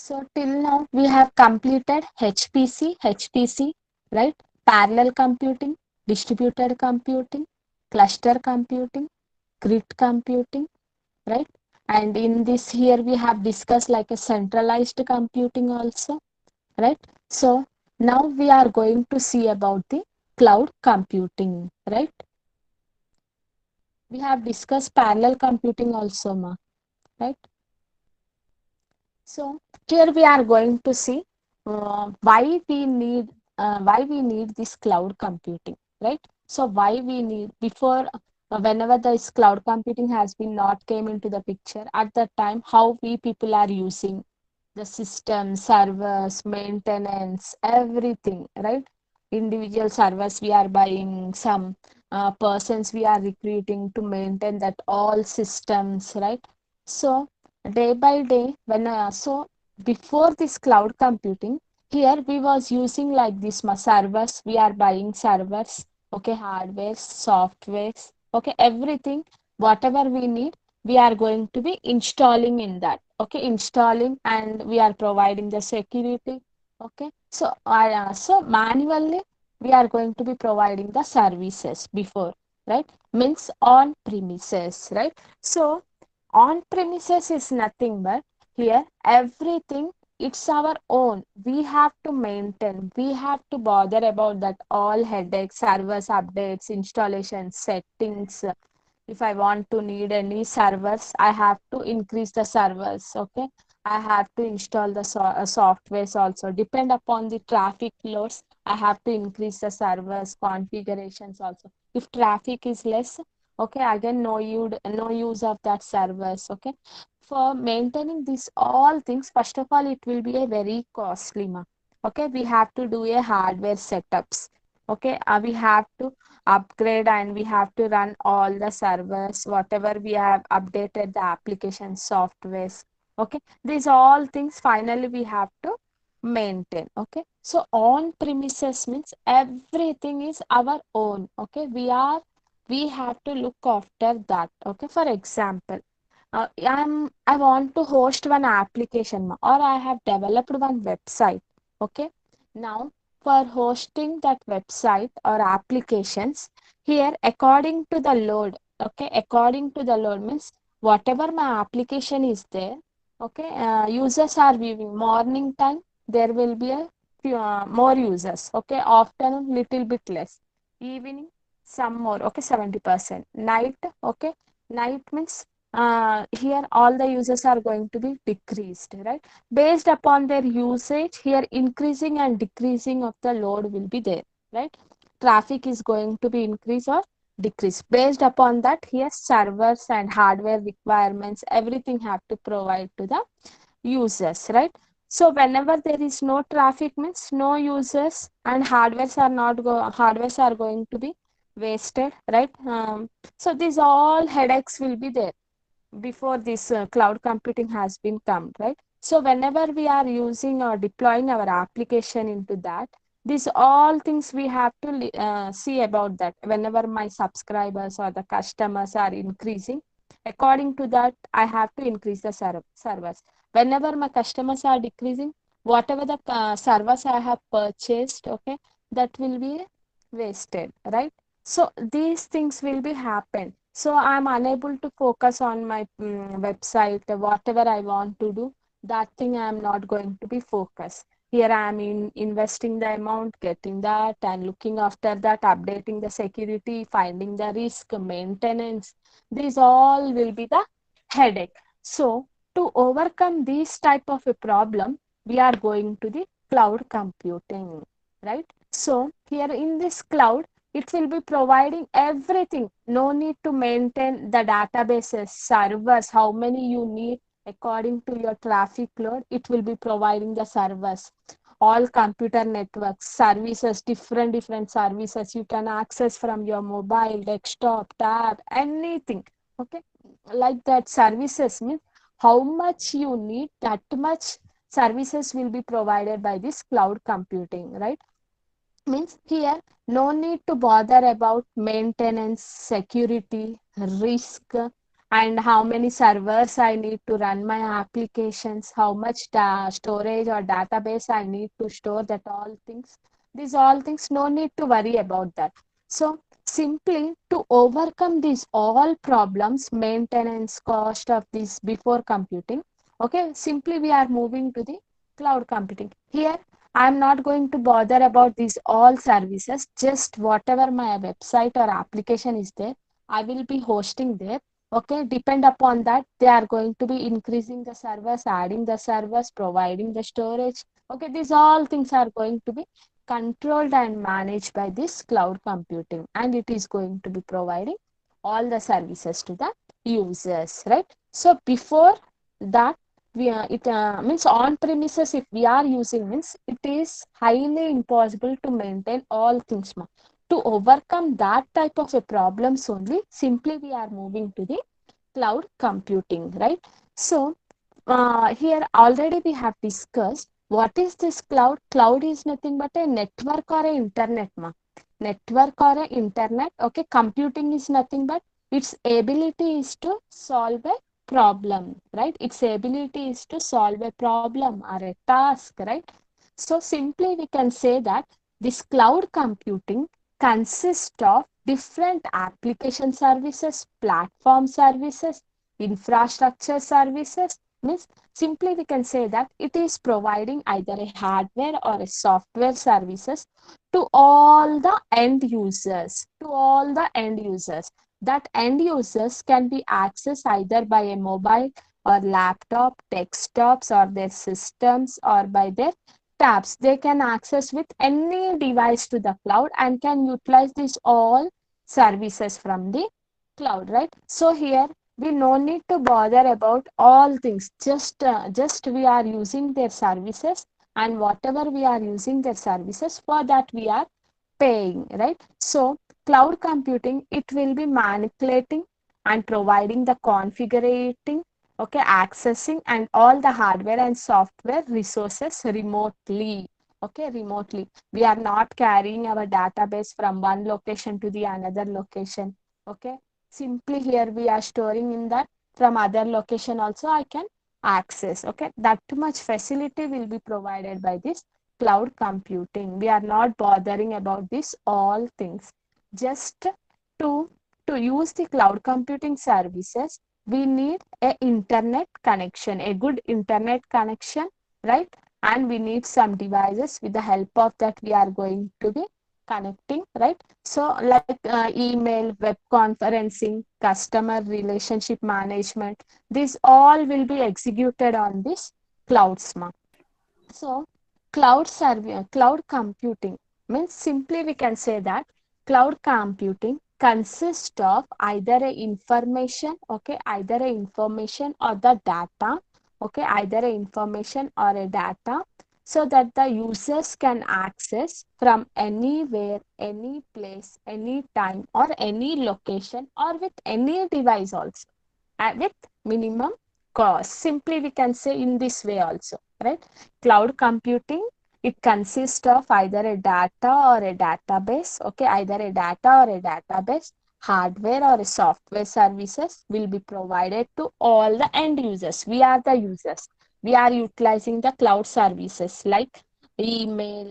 So till now we have completed HPC, right? Parallel computing, distributed computing, cluster computing, grid computing, right? And in this here we have discussed like a centralized computing also, right? So now we are going to see about the cloud computing, right? We have discussed parallel computing also, ma, right? So here we are going to see why we need this cloud computing, right? So why we need before whenever this cloud computing has been not came into the picture at that time, how we people are using the system, servers, maintenance, everything, right? Individual servers we are buying, some persons we are recruiting to maintain that all systems, right? So day by day, when before this cloud computing, here we was using like this servers. We are buying servers, okay, hardware, softwares, okay, everything, whatever we need we are going to be installing in that, okay, installing, and we are providing the security, okay. So so manually we are going to be providing the services before, right? Means on premises, right? So on premises is nothing but here everything it's our own. We have to maintain, we have to bother about that all headaches, servers updates, installation settings. If I want to need any servers, I have to increase the servers, okay. I have to install the softwares also, depend upon the traffic loads. I have to increase the servers configurations also. If traffic is less, okay, again no use of that servers, okay. For maintaining these all things, first of all it will be a very costly okay. We have to do a hardware setups, okay. We have to upgrade and we have to run all the servers, whatever we have updated the application softwares, okay. These all things finally we have to maintain, okay. So on premises means everything is our own, okay. We have to look after that, okay. For example, I want to host one application or I have developed one website, okay. Now for hosting that website or applications, here according to the load, okay, according to the load means whatever my application is there, okay, users are viewing morning time, there will be a few, more users, okay, afternoon little bit less, evening some more, okay, 70%, night, okay, night means here all the users are going to be decreased, right? Based upon their usage, here increasing and decreasing of the load will be there, right? Traffic is going to be increase or decrease. Based upon that, here servers and hardware requirements, everything have to provide to the users, right? So whenever there is no traffic means no users and hardwares are going to be wasted, right? So these all headaches will be there before this cloud computing has been come, right? So whenever we are using or deploying our application into that, these all things we have to see about that. Whenever my subscribers or the customers are increasing, according to that I have to increase the servers. Whenever my customers are decreasing, whatever the servers I have purchased, okay, that will be wasted, right? So these things will be happen. So I'm unable to focus on my website, whatever I want to do, that thing I'm not going to be focused. Here I'm investing the amount, getting that and looking after that, updating the security, finding the risk, maintenance. These all will be the headache. So to overcome this type of a problem, we are going to the cloud computing, right? So here in this cloud, it will be providing everything. No need to maintain the databases, servers, how many you need according to your traffic load. It will be providing the servers, all computer networks, services, different services you can access from your mobile, desktop, tab, anything. Okay, like that services means how much you need, that much services will be provided by this cloud computing, right? Means here no need to bother about maintenance, security, risk, and how many servers I need to run my applications, how much storage or database I need to store, that all things. These all things, no need to worry about that. So simply to overcome these all problems, maintenance cost of this before computing, okay, simply we are moving to the cloud computing. Here I am not going to bother about these all services, just whatever my website or application is there, I will be hosting there. Okay, depend upon that, they are going to be increasing the servers, adding the servers, providing the storage. Okay, these all things are going to be controlled and managed by this cloud computing, and it is going to be providing all the services to the users, right? So before that, we it means on premises, if we are using, means it is highly impossible to maintain all things. To overcome that type of a problems only, simply we are moving to the cloud computing, right? So here already we have discussed what is this cloud. Cloud is nothing but a network or a internet, network or a internet. Okay, computing is nothing but its ability is to solve a problem, right? Its ability is to solve a problem or a task, right? So simply we can say that this cloud computing consists of different application services, platform services, infrastructure services. Means simply we can say that it is providing either a hardware or a software services to all the end users, to all the end users. That end users can be accessed either by a mobile or laptop, desktops, or their systems, or by their tabs. They can access with any device to the cloud and can utilize these all services from the cloud, right? So here we no need to bother about all things, just we are using their services, and whatever we are using their services for, that we are paying, right? So cloud computing, it will be manipulating and providing the configuring, okay, accessing and all the hardware and software resources remotely. Okay, remotely. We are not carrying our database from one location to the another location. Okay, simply here we are storing in that, from other location also I can access. Okay, that much facility will be provided by this cloud computing. We are not bothering about this all things. Just to to use the cloud computing services, we need a internet connection, a good internet connection, right? And we need some devices, with the help of that we are going to be connecting, right? So like email, web conferencing, customer relationship management, these all will be executed on this cloud smart. So cloud computing means, simply we can say that cloud computing consists of either a information, okay, either a information or the data, okay, either a information or a data, so that the users can access from anywhere, any place, any time, or any location, or with any device also, with minimum cost. Simply we can say in this way also, right? Cloud computing, it consists of either a data or a database, okay, either a data or a database, hardware or a software services will be provided to all the end users. We are the users. We are utilizing the cloud services like email,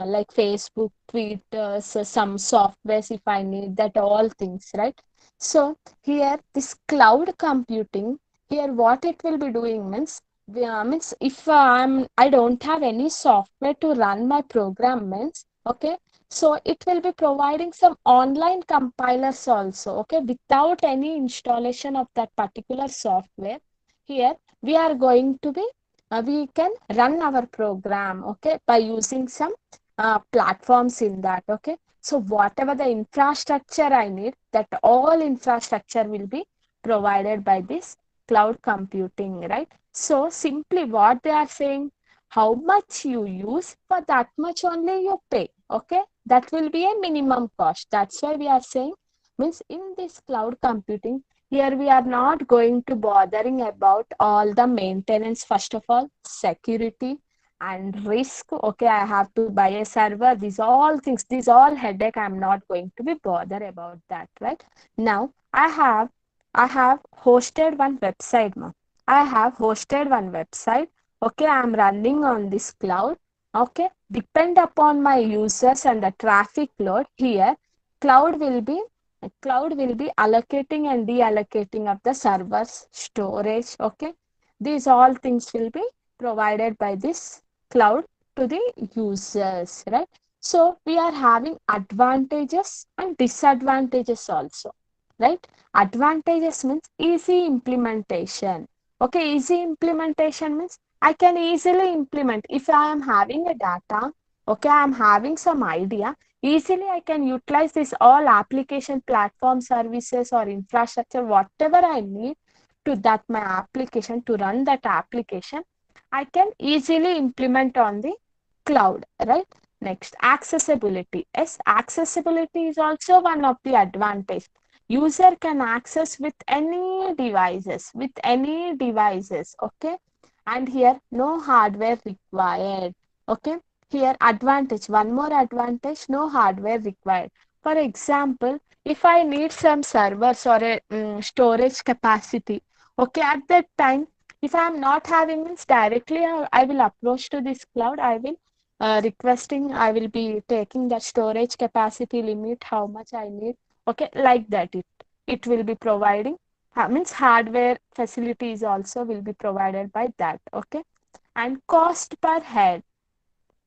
like Facebook, Twitter, so some softwares if I need that, all things, right? So here this cloud computing, here what it will be doing means, means if I don't have any software to run my program, means, okay, so it will be providing some online compilers also, okay, without any installation of that particular software. Here we are going to be we can run our program, okay, by using some platforms in that. Okay, so whatever the infrastructure I need, that all infrastructure will be provided by this cloud computing, right? So simply what they are saying, how much you use, for that much only you pay. Okay, that will be a minimum cost. That's why we are saying, means in this cloud computing, here we are not going to bothering about all the maintenance, first of all, security and risk. Okay, I have to buy a server, these all things, these all headache, I'm not going to be bothered about that, right? Now I have I have hosted one website, ma. I have hosted one website. Okay, I'm running on this cloud. Okay, depend upon my users and the traffic load here. Cloud will be cloud will be allocating and deallocating of the servers, storage. Okay, these all things will be provided by this cloud to the users, right? So we are having advantages and disadvantages also, right? Advantages means easy implementation. Okay, easy implementation means I can easily implement. If I am having a data, okay, I am having some idea, easily I can utilize this all application platform services or infrastructure, whatever I need to that my application to run that application, I can easily implement on the cloud, right? Next, accessibility. Yes, accessibility is also one of the advantage. User can access with any devices, okay? And here no hardware required, okay? Here advantage, one more advantage, no hardware required. For example, if I need some servers or a storage capacity, okay, at that time, if I am not having means directly, I will approach to this cloud. I will requesting. I will be taking that storage capacity limit, how much I need. Okay, like that. It will be providing. Means hardware facilities also will be provided by that. Okay, and cost per head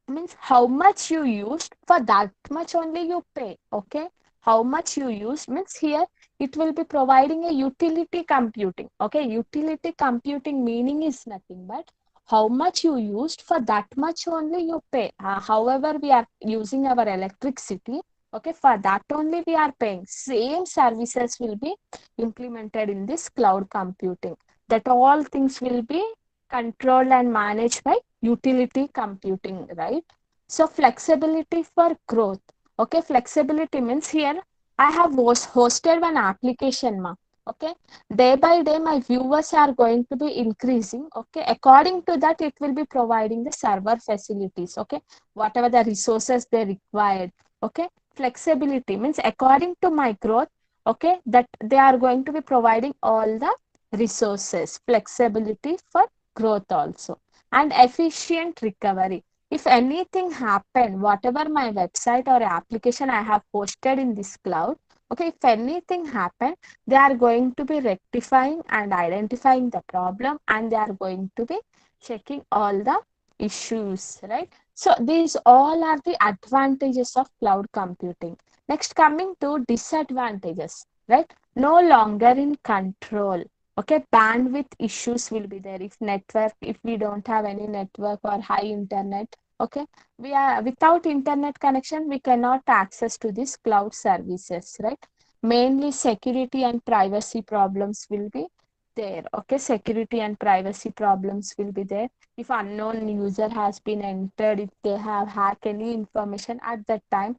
means how much you used, for that much only you pay. Okay, how much you use means here it will be providing a utility computing. Okay, utility computing meaning is nothing but how much you used, for that much only you pay. However we are using our electricity, okay, for that only we are paying. Same services will be implemented in this cloud computing, that all things will be controlled and managed by utility computing, right? So flexibility for growth. Okay, flexibility means here I have hosted one application, ma. Okay, day by day my viewers are going to be increasing. Okay, according to that it will be providing the server facilities. Okay, whatever the resources they required. Okay, flexibility means according to my growth. Okay, that they are going to be providing all the resources. Flexibility for growth also, and efficient recovery. If anything happen, whatever my website or application I have posted in this cloud, okay, if anything happen, they are going to be rectifying and identifying the problem, and they are going to be checking all the issues, right? So these all are the advantages of cloud computing. Next, coming to disadvantages, right? No longer in control. Okay, bandwidth issues will be there if network, if we don't have any network or high internet. Okay, we are without internet connection, we cannot access to these cloud services, right? Mainly security and privacy problems will be there. Okay, security and privacy problems will be there. If unknown user has been entered, if they have hacked any information at that time,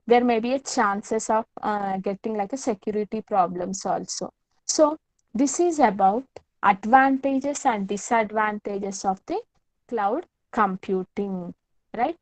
there may be a chances of getting like a security problems also. So this is about advantages and disadvantages of the cloud computing, right?